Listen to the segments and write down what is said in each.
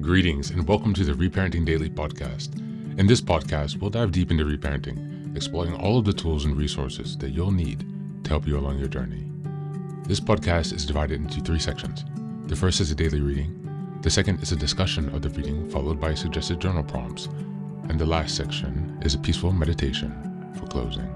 Greetings and welcome to the Reparenting Daily podcast. In this podcast, we'll dive deep into reparenting, exploring all of the tools and resources that you'll need to help you along your journey. This podcast is divided into 3 sections. The first is a daily reading. The second is a discussion of the reading followed by suggested journal prompts. And the last section is a peaceful meditation for closing.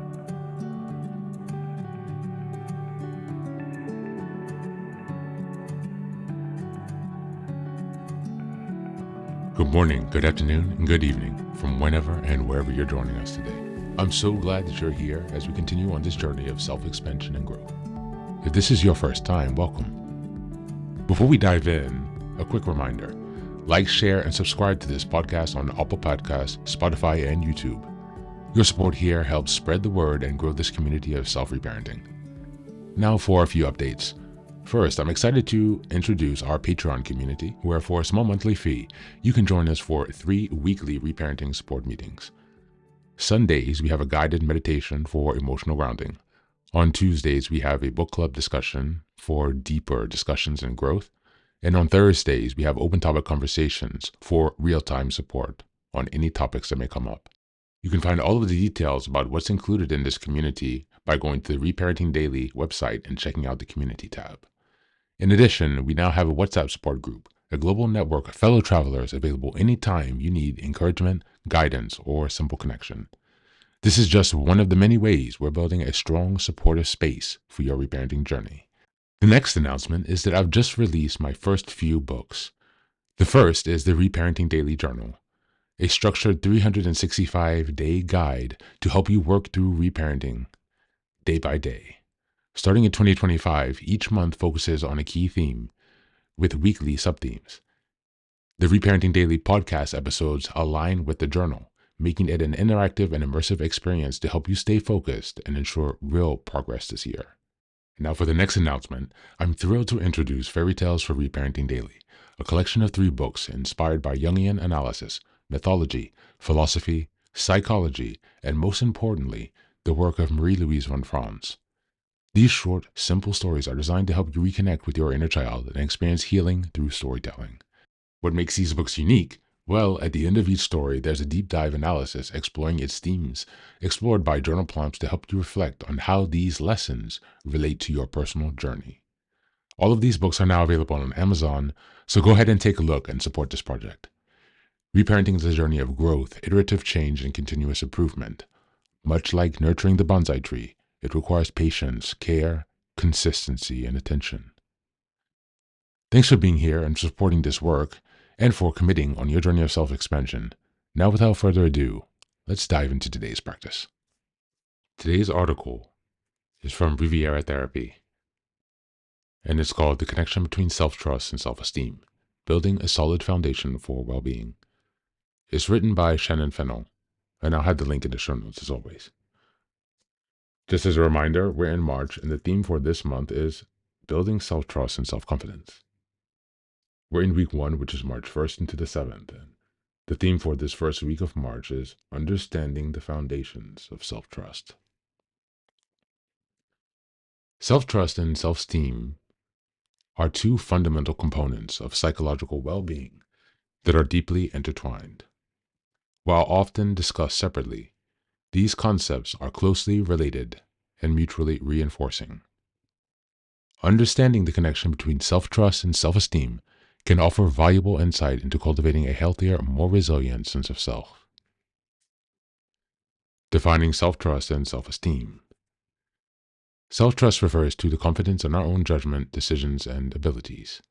Good morning, good afternoon, and good evening from whenever and wherever you're joining us today. I'm so glad that you're here as we continue on this journey of self-expansion and growth. If this is your first time, welcome. Before we dive in, a quick reminder. Like, share, and subscribe to this podcast on Apple Podcasts, Spotify, and YouTube. Your support here helps spread the word and grow this community of self-reparenting. Now for a few updates. First, I'm excited to introduce our Patreon community, where for a small monthly fee, you can join us for 3 weekly reparenting support meetings. Sundays, we have a guided meditation for emotional grounding. On Tuesdays, we have a book club discussion for deeper discussions and growth. And on Thursdays, we have open topic conversations for real-time support on any topics that may come up. You can find all of the details about what's included in this community by going to the Reparenting Daily website and checking out the community tab. In addition, we now have a WhatsApp support group, a global network of fellow travelers available anytime you need encouragement, guidance, or a simple connection. This is just one of the many ways we're building a strong, supportive space for your reparenting journey. The next announcement is that I've just released my first few books. The first is the Reparenting Daily Journal, a structured 365-day guide to help you work through reparenting day by day. Starting in 2025, each month focuses on a key theme with weekly sub-themes. The Reparenting Daily podcast episodes align with the journal, making it an interactive and immersive experience to help you stay focused and ensure real progress this year. Now for the next announcement, I'm thrilled to introduce Fairy Tales for Reparenting Daily, a collection of 3 books inspired by Jungian analysis, mythology, philosophy, psychology, and most importantly, the work of Marie-Louise von Franz. These short, simple stories are designed to help you reconnect with your inner child and experience healing through storytelling. What makes these books unique? Well, at the end of each story, there's a deep dive analysis exploring its themes, explored by journal prompts to help you reflect on how these lessons relate to your personal journey. All of these books are now available on Amazon, so go ahead and take a look and support this project. Reparenting is a journey of growth, iterative change, and continuous improvement. Much like nurturing the bonsai tree, it requires patience, care, consistency, and attention. Thanks for being here and supporting this work, and for committing on your journey of self-expansion. Now, without further ado, let's dive into today's practice. Today's article is from Riviera Therapy, and it's called The Connection Between Self-Trust and Self-Esteem, Building a Solid Foundation for Well-Being. It's written by Shannon Fennell, and I'll have the link in the show notes as always. Just as a reminder, we're in March, and the theme for this month is Building Self-Trust and Self-Confidence. We're in week 1, which is March 1st into the 7th, and the theme for this first week of March is Understanding the Foundations of Self-Trust. Self-trust and self-esteem are 2 fundamental components of psychological well-being that are deeply intertwined. While often discussed separately, these concepts are closely related and mutually reinforcing. Understanding the connection between self-trust and self-esteem can offer valuable insight into cultivating a healthier, more resilient sense of self. Defining self-trust and self-esteem. Self-trust refers to the confidence in our own judgment, decisions, and abilities.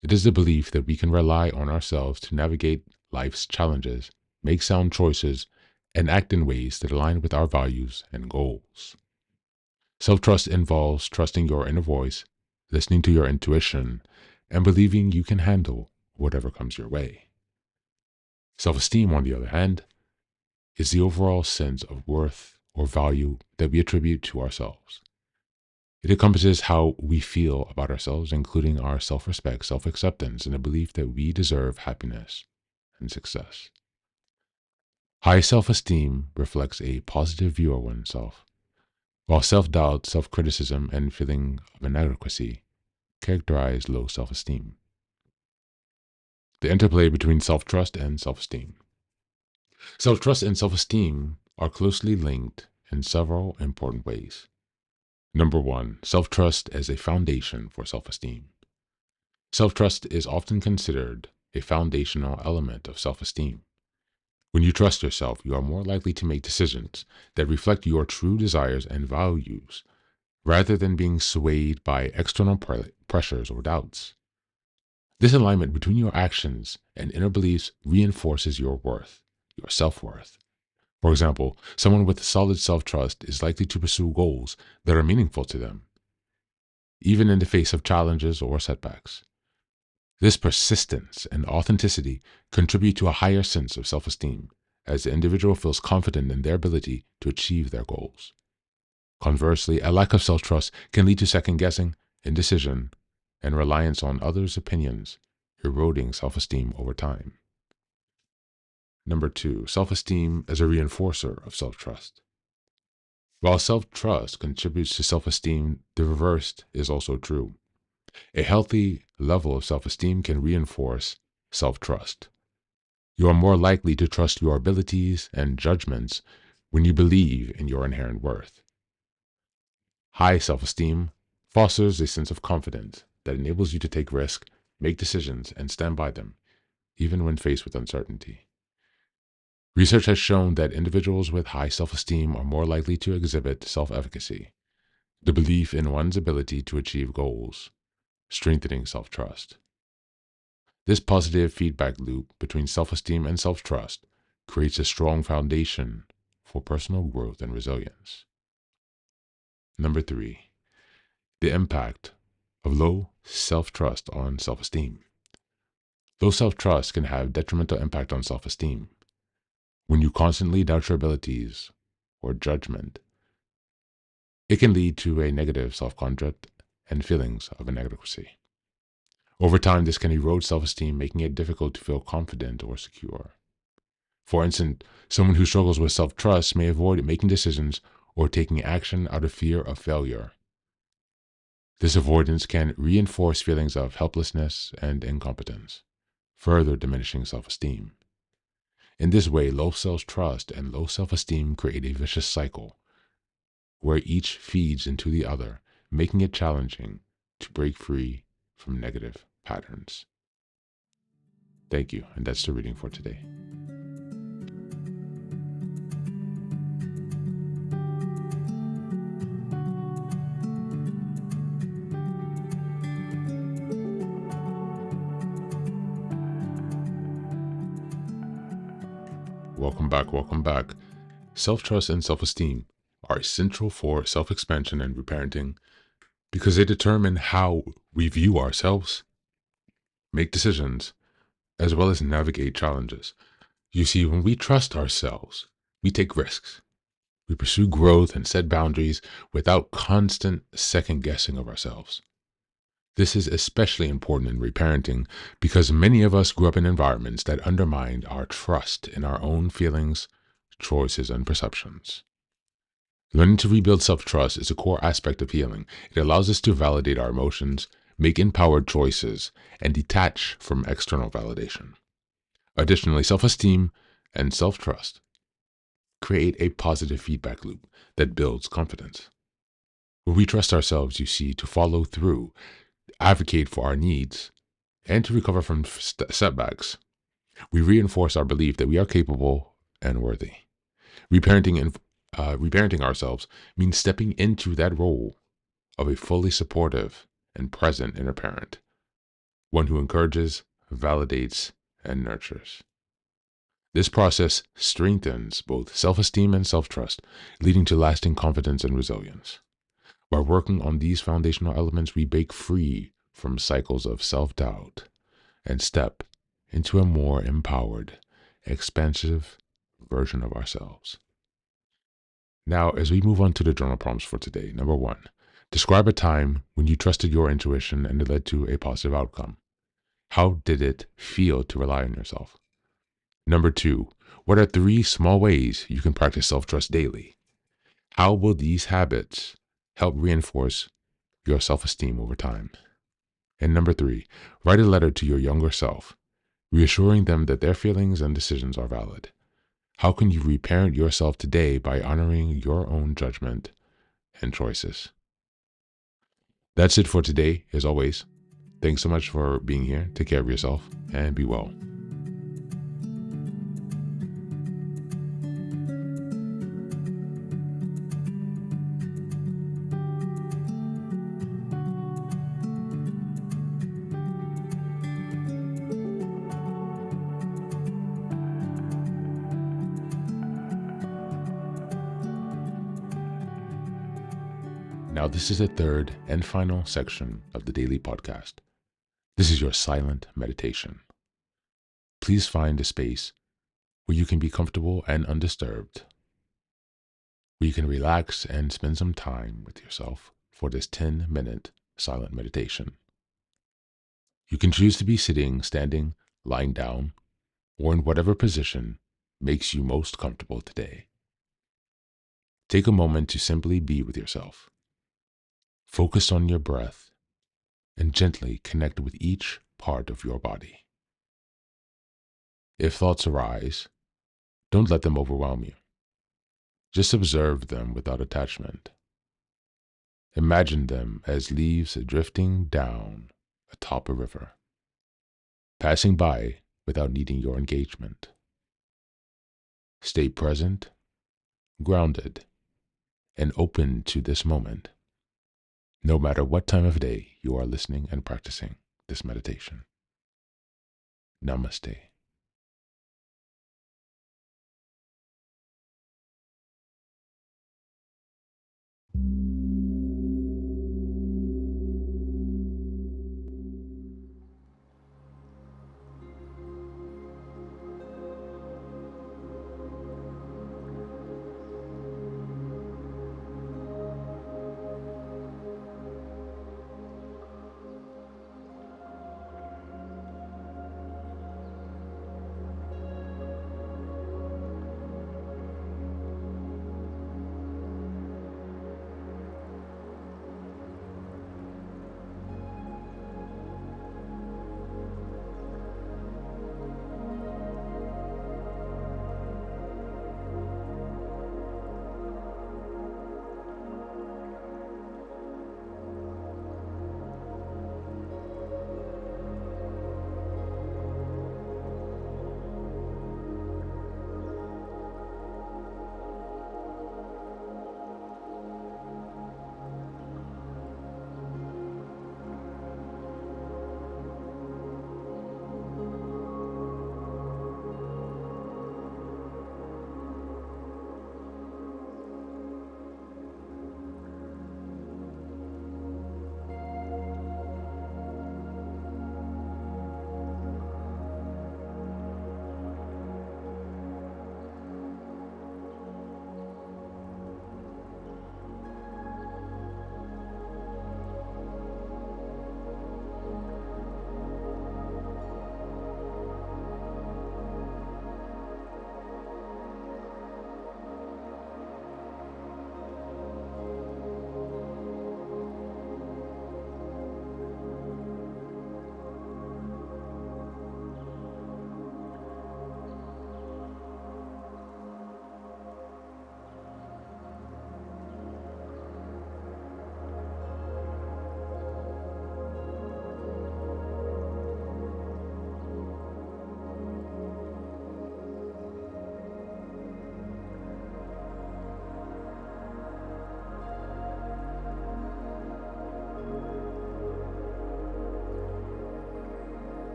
It is the belief that we can rely on ourselves to navigate life's challenges, make sound choices, and act in ways that align with our values and goals. Self-trust involves trusting your inner voice, listening to your intuition, and believing you can handle whatever comes your way. Self-esteem, on the other hand, is the overall sense of worth or value that we attribute to ourselves. It encompasses how we feel about ourselves, including our self-respect, self-acceptance, and a belief that we deserve happiness and success. High self-esteem reflects a positive view of oneself, while self-doubt, self-criticism, and feeling of inadequacy characterize low self-esteem. The interplay between self-trust and self-esteem. Self-trust and self-esteem are closely linked in several important ways. Number one, self-trust as a foundation for self-esteem. Self-trust is often considered a foundational element of self-esteem. When you trust yourself, you are more likely to make decisions that reflect your true desires and values, rather than being swayed by external pressures or doubts. This alignment between your actions and inner beliefs reinforces your worth, your self-worth. For example, someone with solid self-trust is likely to pursue goals that are meaningful to them, even in the face of challenges or setbacks. This persistence and authenticity contribute to a higher sense of self-esteem, as the individual feels confident in their ability to achieve their goals. Conversely, a lack of self-trust can lead to second-guessing, indecision, and reliance on others' opinions, eroding self-esteem over time. Number two, self-esteem as a reinforcer of self-trust. While self-trust contributes to self-esteem, the reverse is also true. A healthy level of self-esteem can reinforce self-trust. You are more likely to trust your abilities and judgments when you believe in your inherent worth. High self-esteem fosters a sense of confidence that enables you to take risks, make decisions, and stand by them, even when faced with uncertainty. Research has shown that individuals with high self-esteem are more likely to exhibit self-efficacy, the belief in one's ability to achieve goals, strengthening self-trust. This positive feedback loop between self-esteem and self-trust creates a strong foundation for personal growth and resilience. Number three, the impact of low self-trust on self-esteem. Low self-trust can have detrimental impact on self-esteem. When you constantly doubt your abilities or judgment, it can lead to a negative self-concept and feelings of inadequacy. Over time, this can erode self-esteem, making it difficult to feel confident or secure. For instance, someone who struggles with self-trust may avoid making decisions or taking action out of fear of failure. This avoidance can reinforce feelings of helplessness and incompetence, further diminishing self-esteem. In this way, low self-trust and low self-esteem create a vicious cycle where each feeds into the other, making it challenging to break free from negative patterns. Thank you, and that's the reading for today. Welcome back, welcome back. Self-trust and self-esteem are essential for self-expansion and reparenting because they determine how we view ourselves, make decisions, as well as navigate challenges. You see, when we trust ourselves, we take risks. We pursue growth and set boundaries without constant second-guessing of ourselves. This is especially important in reparenting because many of us grew up in environments that undermined our trust in our own feelings, choices, and perceptions. Learning to rebuild self-trust is a core aspect of healing. It allows us to validate our emotions, make empowered choices, and detach from external validation. Additionally, self-esteem and self-trust create a positive feedback loop that builds confidence. When we trust ourselves, you see, to follow through, advocate for our needs, and to recover from setbacks, we reinforce our belief that we are capable and worthy. Reparenting ourselves means stepping into that role of a fully supportive and present inner parent, one who encourages, validates, and nurtures. This process strengthens both self-esteem and self-trust, leading to lasting confidence and resilience. By working on these foundational elements, we break free from cycles of self-doubt and step into a more empowered, expansive version of ourselves. Now, as we move on to the journal prompts for today, number one, describe a time when you trusted your intuition and it led to a positive outcome. How did it feel to rely on yourself? Number two, what are 3 small ways you can practice self-trust daily? How will these habits help reinforce your self-esteem over time? And number 3, write a letter to your younger self, reassuring them that their feelings and decisions are valid. How can you reparent yourself today by honoring your own judgment and choices? That's it for today. As always, thanks so much for being here. Take care of yourself and be well. Now, this is the third and final section of the daily podcast. This is your silent meditation. Please find a space where you can be comfortable and undisturbed, where you can relax and spend some time with yourself for this 10-minute silent meditation. You can choose to be sitting, standing, lying down, or in whatever position makes you most comfortable today. Take a moment to simply be with yourself. Focus on your breath and gently connect with each part of your body. If thoughts arise, don't let them overwhelm you. Just observe them without attachment. Imagine them as leaves drifting down atop a river, passing by without needing your engagement. Stay present, grounded, and open to this moment, no matter what time of day you are listening and practicing this meditation. Namaste.